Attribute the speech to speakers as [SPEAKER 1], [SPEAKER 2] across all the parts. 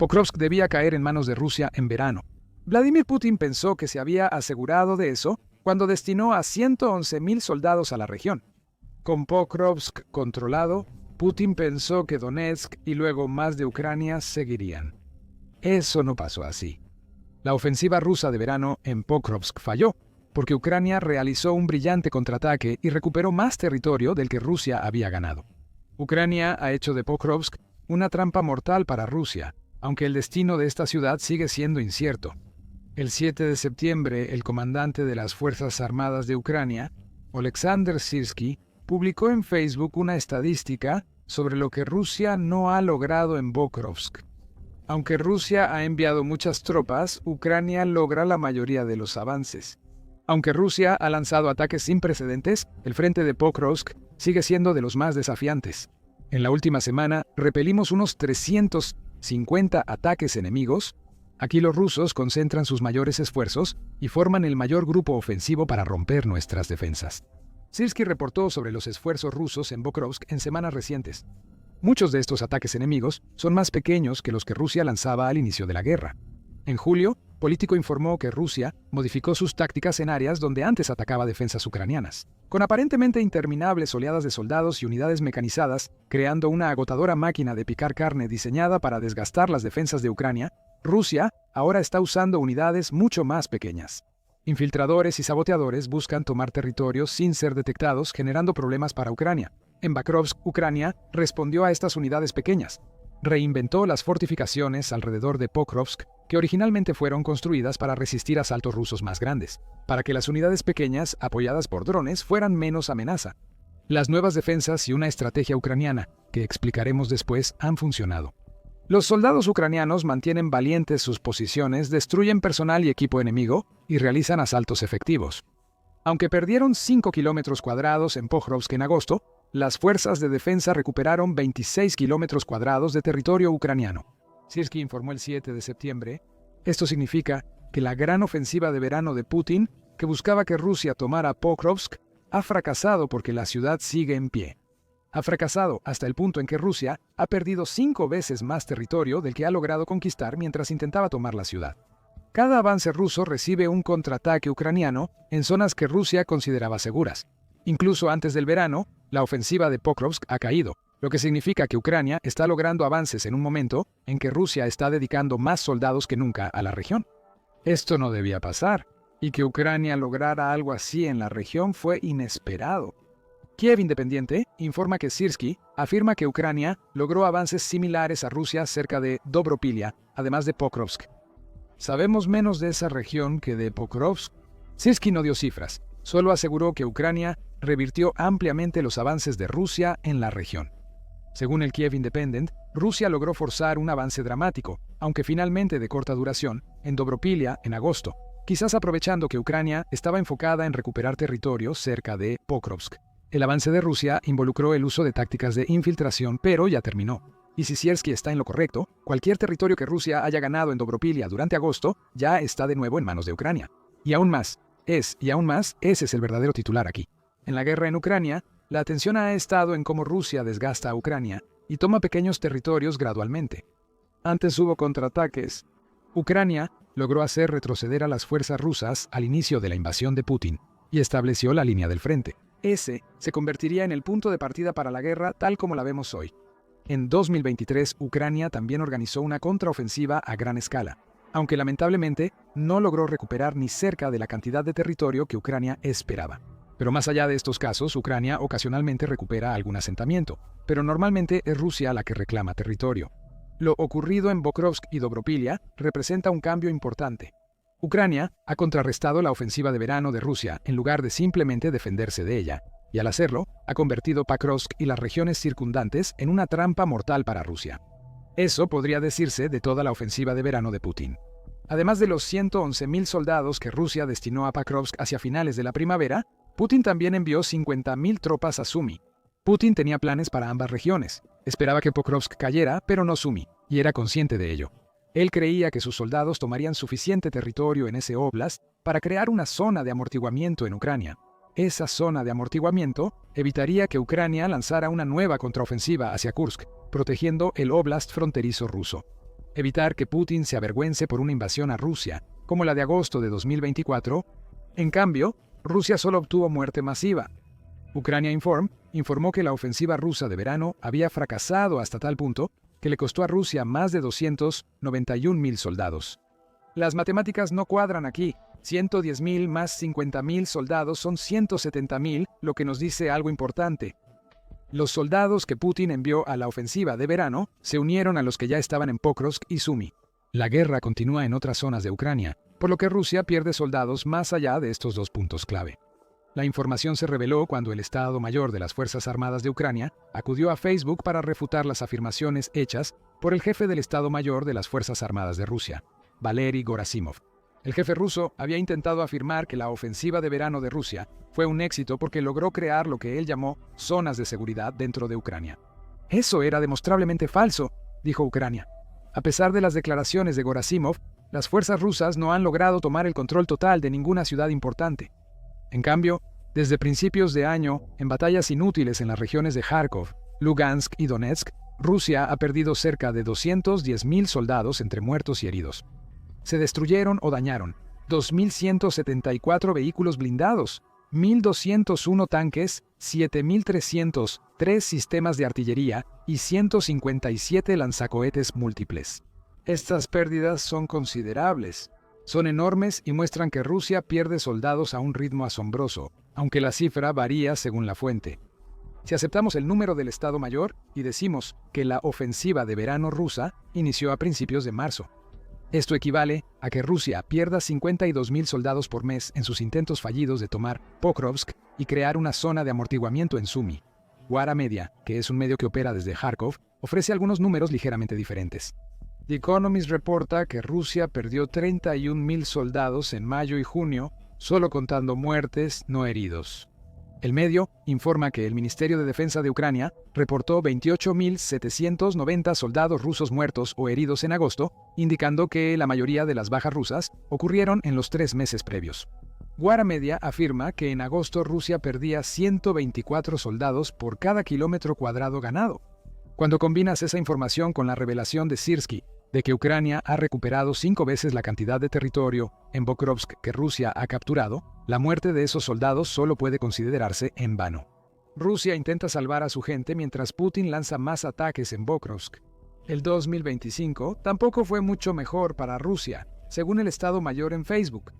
[SPEAKER 1] Pokrovsk debía caer en manos de Rusia en verano. Vladimir Putin pensó que se había asegurado de eso cuando destinó a 111.000 soldados a la región. Con Pokrovsk controlado, Putin pensó que Donetsk y luego más de Ucrania seguirían. Eso no pasó así. La ofensiva rusa de verano en Pokrovsk falló, porque Ucrania realizó un brillante contraataque y recuperó más territorio del que Rusia había ganado. Ucrania ha hecho de Pokrovsk una trampa mortal para Rusia, aunque el destino de esta ciudad sigue siendo incierto. El 7 de septiembre, el comandante de las Fuerzas Armadas de Ucrania, Oleksandr Syrskyi, publicó en Facebook una estadística sobre lo que Rusia no ha logrado en Pokrovsk. Aunque Rusia ha enviado muchas tropas, Ucrania logra la mayoría de los avances. Aunque Rusia ha lanzado ataques sin precedentes, el frente de Pokrovsk sigue siendo de los más desafiantes. En la última semana, repelimos unos 350 ataques enemigos. Aquí los rusos concentran sus mayores esfuerzos y forman el mayor grupo ofensivo para romper nuestras defensas. Syrskyi reportó sobre los esfuerzos rusos en Pokrovsk en semanas recientes. Muchos de estos ataques enemigos son más pequeños que los que Rusia lanzaba al inicio de la guerra. En julio, Político informó que Rusia modificó sus tácticas en áreas donde antes atacaba defensas ucranianas, con aparentemente interminables oleadas de soldados y unidades mecanizadas, creando una agotadora máquina de picar carne diseñada para desgastar las defensas de Ucrania. Rusia ahora está usando unidades mucho más pequeñas. Infiltradores y saboteadores buscan tomar territorios sin ser detectados, generando problemas para Ucrania. En Bakrovsk, Ucrania respondió a estas unidades pequeñas. Reinventó las fortificaciones alrededor de Pokrovsk, que originalmente fueron construidas para resistir asaltos rusos más grandes, para que las unidades pequeñas, apoyadas por drones, fueran menos amenaza. Las nuevas defensas y una estrategia ucraniana, que explicaremos después, han funcionado. Los soldados ucranianos mantienen valientes sus posiciones, destruyen personal y equipo enemigo y realizan asaltos efectivos. Aunque perdieron 5 kilómetros cuadrados en Pokrovsk en agosto, las fuerzas de defensa recuperaron 26 kilómetros cuadrados de territorio ucraniano. Syrskyi informó el 7 de septiembre. Esto significa que la gran ofensiva de verano de Putin, que buscaba que Rusia tomara Pokrovsk, ha fracasado porque la ciudad sigue en pie. Ha fracasado hasta el punto en que Rusia ha perdido 5 veces más territorio del que ha logrado conquistar mientras intentaba tomar la ciudad. Cada avance ruso recibe un contraataque ucraniano en zonas que Rusia consideraba seguras. Incluso antes del verano, la ofensiva de Pokrovsk ha caído, lo que significa que Ucrania está logrando avances en un momento en que Rusia está dedicando más soldados que nunca a la región. Esto no debía pasar, y que Ucrania lograra algo así en la región fue inesperado. Kiev Independiente informa que Syrskyi afirma que Ucrania logró avances similares a Rusia cerca de Dobropilia, además de Pokrovsk. Sabemos menos de esa región que de Pokrovsk. Syrskyi no dio cifras, solo aseguró que Ucrania revirtió ampliamente los avances de Rusia en la región. Según el Kiev Independent, Rusia logró forzar un avance dramático, aunque finalmente de corta duración, en Dobropilia en agosto, quizás aprovechando que Ucrania estaba enfocada en recuperar territorio cerca de Pokrovsk. El avance de Rusia involucró el uso de tácticas de infiltración, pero ya terminó. Y si Syrskyi está en lo correcto, cualquier territorio que Rusia haya ganado en Dobropilia durante agosto ya está de nuevo en manos de Ucrania. Y aún más, ese es el verdadero titular aquí. En la guerra en Ucrania, la atención ha estado en cómo Rusia desgasta a Ucrania y toma pequeños territorios gradualmente. Antes hubo contraataques. Ucrania logró hacer retroceder a las fuerzas rusas al inicio de la invasión de Putin y estableció la línea del frente. Ese se convertiría en el punto de partida para la guerra tal como la vemos hoy. En 2023, Ucrania también organizó una contraofensiva a gran escala, aunque lamentablemente no logró recuperar ni cerca de la cantidad de territorio que Ucrania esperaba. Pero más allá de estos casos, Ucrania ocasionalmente recupera algún asentamiento, pero normalmente es Rusia la que reclama territorio. Lo ocurrido en Pokrovsk y Dobropilia representa un cambio importante. Ucrania ha contrarrestado la ofensiva de verano de Rusia en lugar de simplemente defenderse de ella, y al hacerlo, ha convertido Pokrovsk y las regiones circundantes en una trampa mortal para Rusia. Eso podría decirse de toda la ofensiva de verano de Putin. Además de los 111.000 soldados que Rusia destinó a Pokrovsk hacia finales de la primavera, Putin también envió 50.000 tropas a Sumy. Putin tenía planes para ambas regiones. Esperaba que Pokrovsk cayera, pero no Sumy, y era consciente de ello. Él creía que sus soldados tomarían suficiente territorio en ese óblast para crear una zona de amortiguamiento en Ucrania. Esa zona de amortiguamiento evitaría que Ucrania lanzara una nueva contraofensiva hacia Kursk, protegiendo el óblast fronterizo ruso. evitar que Putin se avergüence por una invasión a Rusia, como la de agosto de 2024. En cambio, Rusia solo obtuvo muerte masiva. Ucrania Inform informó que la ofensiva rusa de verano había fracasado hasta tal punto que le costó a Rusia más de 291.000 soldados. Las matemáticas no cuadran aquí. 110.000 más 50.000 soldados son 170.000, lo que nos dice algo importante. Los soldados que Putin envió a la ofensiva de verano se unieron a los que ya estaban en Pokrovsk y Sumy. La guerra continúa en otras zonas de Ucrania, por lo que Rusia pierde soldados más allá de estos dos puntos clave. La información se reveló cuando el Estado Mayor de las Fuerzas Armadas de Ucrania acudió a Facebook para refutar las afirmaciones hechas por el jefe del Estado Mayor de las Fuerzas Armadas de Rusia, Valery Gerasimov. El jefe ruso había intentado afirmar que la ofensiva de verano de Rusia fue un éxito porque logró crear lo que él llamó zonas de seguridad dentro de Ucrania. Eso era demostrablemente falso, dijo Ucrania. A pesar de las declaraciones de Gerasimov, las fuerzas rusas no han logrado tomar el control total de ninguna ciudad importante. En cambio, desde principios de año, en batallas inútiles en las regiones de Kharkov, Lugansk y Donetsk, Rusia ha perdido cerca de 210.000 soldados entre muertos y heridos. Se destruyeron o dañaron 2.174 vehículos blindados, 1.201 tanques, 7.303 sistemas de artillería y 157 lanzacohetes múltiples. Estas pérdidas son considerables. Son enormes y muestran que Rusia pierde soldados a un ritmo asombroso, aunque la cifra varía según la fuente. Si aceptamos el número del Estado Mayor y decimos que la ofensiva de verano rusa inició a principios de marzo, esto equivale a que Rusia pierda 52.000 soldados por mes en sus intentos fallidos de tomar Pokrovsk y crear una zona de amortiguamiento en Sumy. Guara Media, que es un medio que opera desde Kharkov, ofrece algunos números ligeramente diferentes. The Economist reporta que Rusia perdió 31.000 soldados en mayo y junio, solo contando muertes, no heridos. El medio informa que el Ministerio de Defensa de Ucrania reportó 28.790 soldados rusos muertos o heridos en agosto, indicando que la mayoría de las bajas rusas ocurrieron en los 3 meses previos. Guara Media afirma que en agosto Rusia perdía 124 soldados por cada kilómetro cuadrado ganado. Cuando combinas esa información con la revelación de Sirski de que Ucrania ha recuperado 5 veces la cantidad de territorio en Pokrovsk que Rusia ha capturado, la muerte de esos soldados solo puede considerarse en vano. Rusia intenta salvar a su gente mientras Putin lanza más ataques en Pokrovsk. El 2025 tampoco fue mucho mejor para Rusia, según el Estado Mayor en Facebook.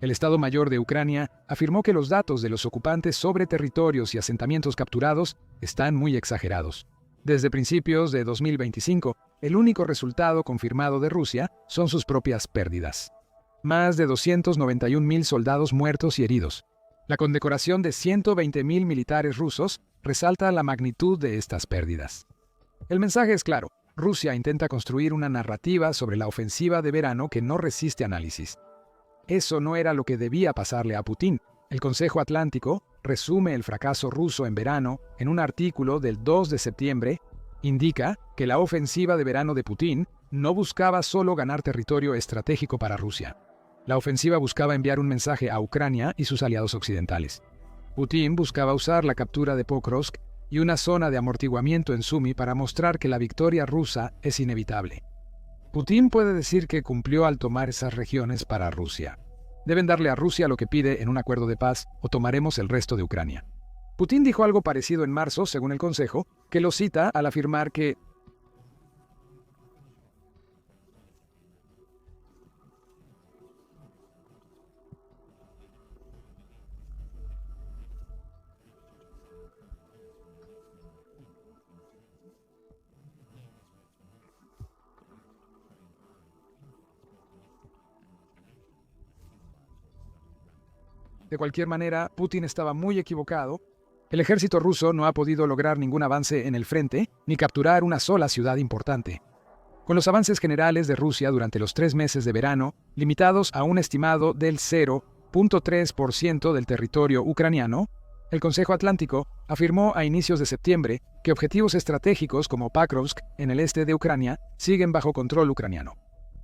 [SPEAKER 1] El Estado Mayor de Ucrania afirmó que los datos de los ocupantes sobre territorios y asentamientos capturados están muy exagerados. Desde principios de 2025, el único resultado confirmado de Rusia son sus propias pérdidas. Más de 291.000 soldados muertos y heridos. La condecoración de 120.000 militares rusos resalta la magnitud de estas pérdidas. El mensaje es claro. Rusia intenta construir una narrativa sobre la ofensiva de verano que no resiste análisis. Eso no era lo que debía pasarle a Putin. El Consejo Atlántico resume el fracaso ruso en verano en un artículo del 2 de septiembre. Indica que la ofensiva de verano de Putin no buscaba solo ganar territorio estratégico para Rusia. La ofensiva buscaba enviar un mensaje a Ucrania y sus aliados occidentales. Putin buscaba usar la captura de Pokrovsk y una zona de amortiguamiento en Sumy para mostrar que la victoria rusa es inevitable. Putin puede decir que cumplió al tomar esas regiones para Rusia. Deben darle a Rusia lo que pide en un acuerdo de paz o tomaremos el resto de Ucrania. Putin dijo algo parecido en marzo, según el Consejo, que lo cita al afirmar que de cualquier manera, Putin estaba muy equivocado. El ejército ruso no ha podido lograr ningún avance en el frente, ni capturar una sola ciudad importante. Con los avances generales de Rusia durante los 3 meses de verano, limitados a un estimado del 0.3% del territorio ucraniano, el Consejo Atlántico afirmó a inicios de septiembre que objetivos estratégicos como Pokrovsk, en el este de Ucrania, siguen bajo control ucraniano.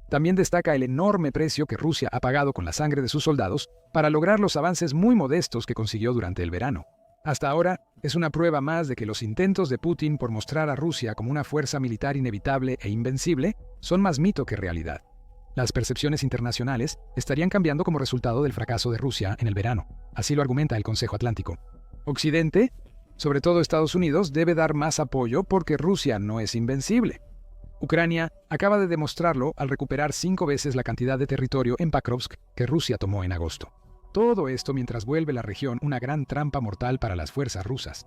[SPEAKER 1] También destaca el enorme precio que Rusia ha pagado con la sangre de sus soldados para lograr los avances muy modestos que consiguió durante el verano. Hasta ahora, es una prueba más de que los intentos de Putin por mostrar a Rusia como una fuerza militar inevitable e invencible son más mito que realidad. Las percepciones internacionales estarían cambiando como resultado del fracaso de Rusia en el verano. Así lo argumenta el Consejo Atlántico. Occidente, sobre todo Estados Unidos, debe dar más apoyo porque Rusia no es invencible. Ucrania acaba de demostrarlo al recuperar 5 veces la cantidad de territorio en Pakrovsk que Rusia tomó en agosto. Todo esto mientras vuelve la región una gran trampa mortal para las fuerzas rusas.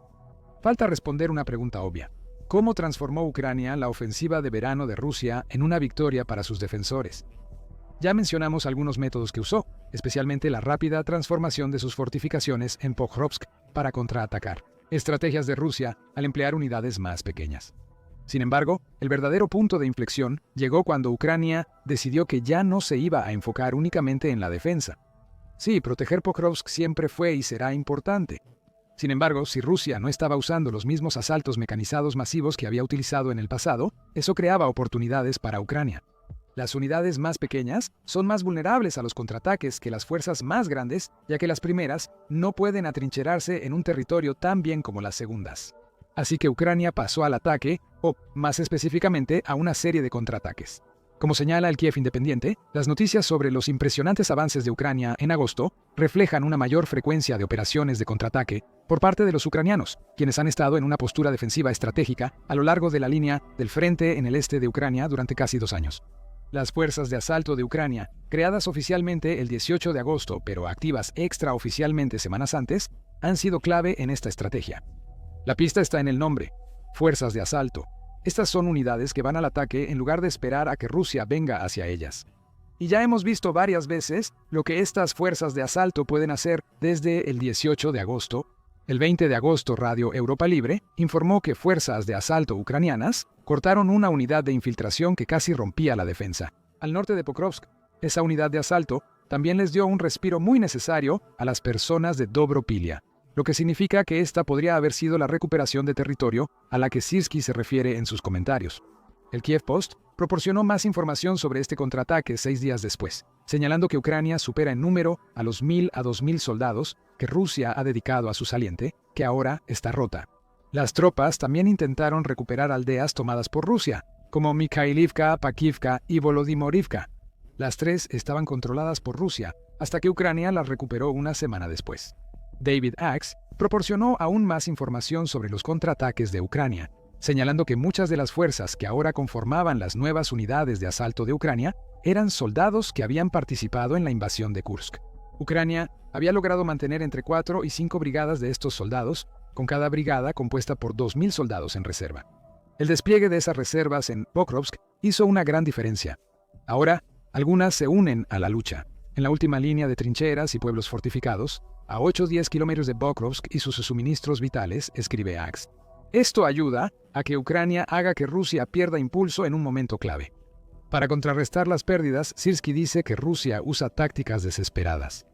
[SPEAKER 1] Falta responder una pregunta obvia. ¿Cómo transformó Ucrania la ofensiva de verano de Rusia en una victoria para sus defensores? Ya mencionamos algunos métodos que usó, especialmente la rápida transformación de sus fortificaciones en Pokrovsk para contraatacar. Estrategias de Rusia al emplear unidades más pequeñas. Sin embargo, el verdadero punto de inflexión llegó cuando Ucrania decidió que ya no se iba a enfocar únicamente en la defensa. Sí, proteger Pokrovsk siempre fue y será importante. Sin embargo, si Rusia no estaba usando los mismos asaltos mecanizados masivos que había utilizado en el pasado, eso creaba oportunidades para Ucrania. Las unidades más pequeñas son más vulnerables a los contraataques que las fuerzas más grandes, ya que las primeras no pueden atrincherarse en un territorio tan bien como las segundas. Así que Ucrania pasó al ataque, o, más específicamente, a una serie de contraataques. Como señala el Kiev Independiente, las noticias sobre los impresionantes avances de Ucrania en agosto reflejan una mayor frecuencia de operaciones de contraataque por parte de los ucranianos, quienes han estado en una postura defensiva estratégica a lo largo de la línea del frente en el este de Ucrania durante casi 2 años. Las fuerzas de asalto de Ucrania, creadas oficialmente el 18 de agosto, pero activas extraoficialmente semanas antes, han sido clave en esta estrategia. La pista está en el nombre: fuerzas de asalto. Estas son unidades que van al ataque en lugar de esperar a que Rusia venga hacia ellas. Y ya hemos visto varias veces lo que estas fuerzas de asalto pueden hacer desde el 18 de agosto. El 20 de agosto, Radio Europa Libre informó que fuerzas de asalto ucranianas cortaron una unidad de infiltración que casi rompía la defensa. Al norte de Pokrovsk, esa unidad de asalto también les dio un respiro muy necesario a las personas de Dobropilia, lo que significa que esta podría haber sido la recuperación de territorio a la que Sirski se refiere en sus comentarios. El Kiev Post proporcionó más información sobre este contraataque 6 días después, señalando que Ucrania supera en número a los 1.000 a 2.000 soldados que Rusia ha dedicado a su saliente, que ahora está rota. Las tropas también intentaron recuperar aldeas tomadas por Rusia, como Mikhailivka, Pakivka y Volodymyrivka. Las 3 estaban controladas por Rusia, hasta que Ucrania las recuperó una semana después. David Axe proporcionó aún más información sobre los contraataques de Ucrania, señalando que muchas de las fuerzas que ahora conformaban las nuevas unidades de asalto de Ucrania eran soldados que habían participado en la invasión de Kursk. Ucrania había logrado mantener entre 4 y 5 brigadas de estos soldados, con cada brigada compuesta por 2.000 soldados en reserva. El despliegue de esas reservas en Pokrovsk hizo una gran diferencia. Ahora, algunas se unen a la lucha. En la última línea de trincheras y pueblos fortificados, a 8 o 10 kilómetros de Pokrovsk y sus suministros vitales, escribe Axe. Esto ayuda a que Ucrania haga que Rusia pierda impulso en un momento clave. Para contrarrestar las pérdidas, Sirski dice que Rusia usa tácticas desesperadas.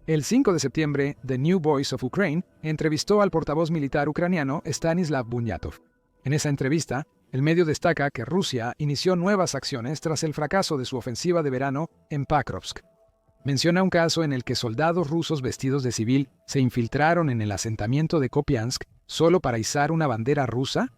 [SPEAKER 1] El 5 de septiembre, The New Voice of Ukraine entrevistó al portavoz militar ucraniano Stanislav Bunyatov. En esa entrevista, el medio destaca que Rusia inició nuevas acciones tras el fracaso de su ofensiva de verano en Pakrovsk. Menciona un caso en el que soldados rusos vestidos de civil se infiltraron en el asentamiento de Kupiansk solo para izar una bandera rusa.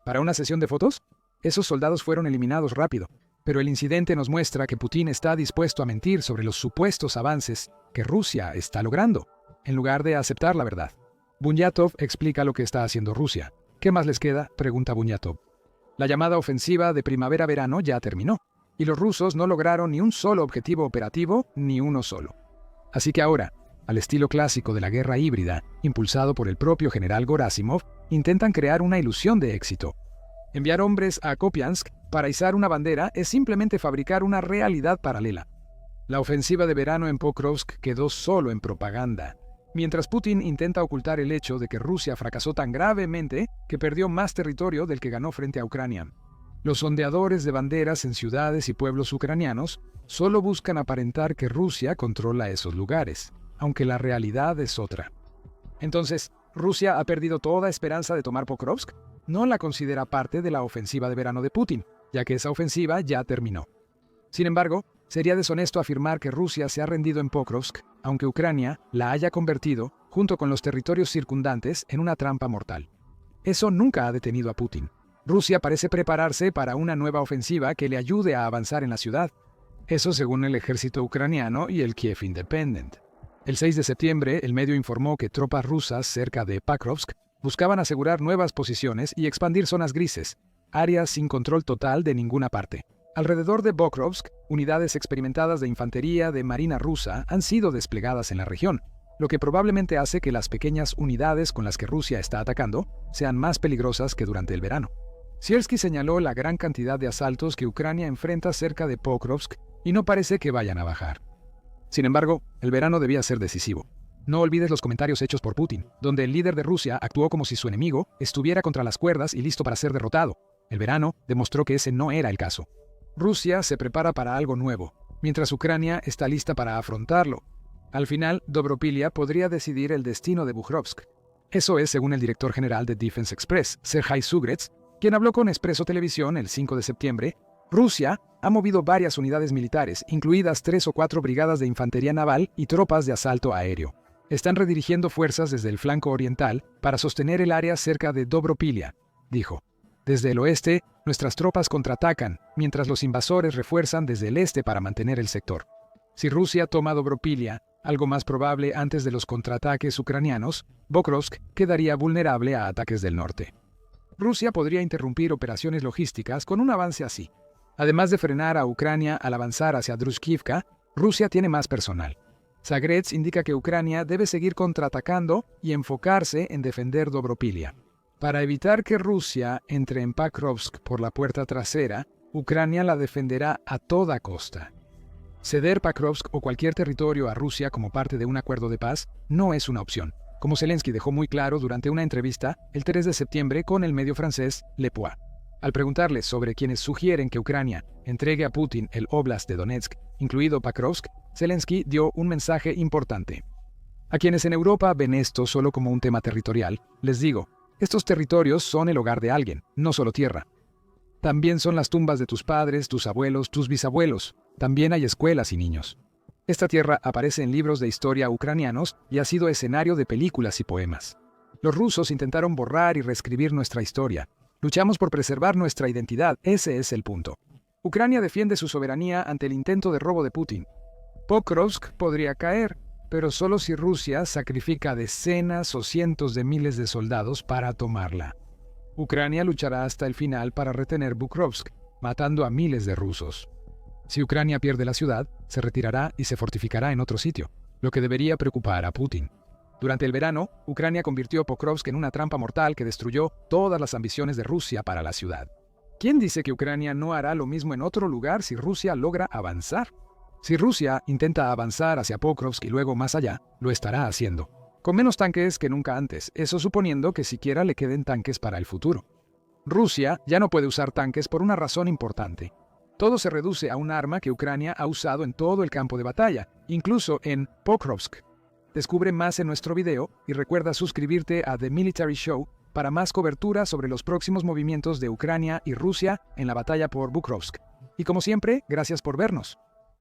[SPEAKER 1] ¿Para una sesión de fotos? Esos soldados fueron eliminados rápido, pero el incidente nos muestra que Putin está dispuesto a mentir sobre los supuestos avances que Rusia está logrando, en lugar de aceptar la verdad. Bunyatov explica lo que está haciendo Rusia. ¿Qué más les queda?, pregunta Bunyatov. La llamada ofensiva de primavera-verano ya terminó, y los rusos no lograron ni un solo objetivo operativo, ni uno solo. Así que ahora, al estilo clásico de la guerra híbrida, impulsado por el propio general Gerasimov, intentan crear una ilusión de éxito. Enviar hombres a Kupiansk para izar una bandera es simplemente fabricar una realidad paralela. La ofensiva de verano en Pokrovsk quedó solo en propaganda, mientras Putin intenta ocultar el hecho de que Rusia fracasó tan gravemente que perdió más territorio del que ganó frente a Ucrania. Los sondeadores de banderas en ciudades y pueblos ucranianos solo buscan aparentar que Rusia controla esos lugares, aunque la realidad es otra. Entonces, ¿Rusia ha perdido toda esperanza de tomar Pokrovsk? No la considera parte de la ofensiva de verano de Putin, ya que esa ofensiva ya terminó. Sin embargo, sería deshonesto afirmar que Rusia se ha rendido en Pokrovsk, aunque Ucrania la haya convertido junto con los territorios circundantes, en una trampa mortal. Eso nunca ha detenido a Putin. Rusia parece prepararse para una nueva ofensiva que le ayude a avanzar en la ciudad. Eso según el ejército ucraniano y el Kiev Independent. El 6 de septiembre, el medio informó que tropas rusas cerca de Pakrovsk buscaban asegurar nuevas posiciones y expandir zonas grises, áreas sin control total de ninguna parte. Alrededor de Pokrovsk, unidades experimentadas de infantería de marina rusa han sido desplegadas en la región, lo que probablemente hace que las pequeñas unidades con las que Rusia está atacando sean más peligrosas que durante el verano. Siersky señaló la gran cantidad de asaltos que Ucrania enfrenta cerca de Pokrovsk y no parece que vayan a bajar. Sin embargo, el verano debía ser decisivo. No olvides los comentarios hechos por Putin, donde el líder de Rusia actuó como si su enemigo estuviera contra las cuerdas y listo para ser derrotado. El verano demostró que ese no era el caso. Rusia se prepara para algo nuevo, mientras Ucrania está lista para afrontarlo. Al final, Dobropilia podría decidir el destino de Bukhovsk. Eso es según el director general de Defense Express, Sergei Sugrets, quien habló con Expreso Televisión el 5 de septiembre. Rusia ha movido varias unidades militares, incluidas 3 o 4 brigadas de infantería naval y tropas de asalto aéreo. Están redirigiendo fuerzas desde el flanco oriental para sostener el área cerca de Dobropilia, dijo. Desde el oeste, nuestras tropas contraatacan, mientras los invasores refuerzan desde el este para mantener el sector. Si Rusia toma Dobropilia, algo más probable antes de los contraataques ucranianos, Pokrovsk quedaría vulnerable a ataques del norte. Rusia podría interrumpir operaciones logísticas con un avance así. Además de frenar a Ucrania al avanzar hacia Druskivka, Rusia tiene más personal. Zagrets indica que Ucrania debe seguir contraatacando y enfocarse en defender Dobropilia. Para evitar que Rusia entre en Pakrovsk por la puerta trasera, Ucrania la defenderá a toda costa. Ceder Pakrovsk o cualquier territorio a Rusia como parte de un acuerdo de paz no es una opción, como Zelensky dejó muy claro durante una entrevista el 3 de septiembre con el medio francés Le Point. Al preguntarle sobre quienes sugieren que Ucrania entregue a Putin el Oblast de Donetsk, incluido Pakrovsk, Zelensky dio un mensaje importante. A quienes en Europa ven esto solo como un tema territorial, les digo, estos territorios son el hogar de alguien, no solo tierra. También son las tumbas de tus padres, tus abuelos, tus bisabuelos. También hay escuelas y niños. Esta tierra aparece en libros de historia ucranianos y ha sido escenario de películas y poemas. Los rusos intentaron borrar y reescribir nuestra historia. Luchamos por preservar nuestra identidad, ese es el punto. Ucrania defiende su soberanía ante el intento de robo de Putin. Pokrovsk podría caer, pero solo si Rusia sacrifica decenas o cientos de miles de soldados para tomarla. Ucrania luchará hasta el final para retener Bukhovsk, matando a miles de rusos. Si Ucrania pierde la ciudad, se retirará y se fortificará en otro sitio, lo que debería preocupar a Putin. Durante el verano, Ucrania convirtió Pokrovsk en una trampa mortal que destruyó todas las ambiciones de Rusia para la ciudad. ¿Quién dice que Ucrania no hará lo mismo en otro lugar si Rusia logra avanzar? Si Rusia intenta avanzar hacia Pokrovsk y luego más allá, lo estará haciendo. Con menos tanques que nunca antes, eso suponiendo que siquiera le queden tanques para el futuro. Rusia ya no puede usar tanques por una razón importante. Todo se reduce a un arma que Ucrania ha usado en todo el campo de batalla, incluso en Pokrovsk. Descubre más en nuestro video y recuerda suscribirte a The Military Show para más cobertura sobre los próximos movimientos de Ucrania y Rusia en la batalla por Bukhovsk. Y como siempre, gracias por vernos.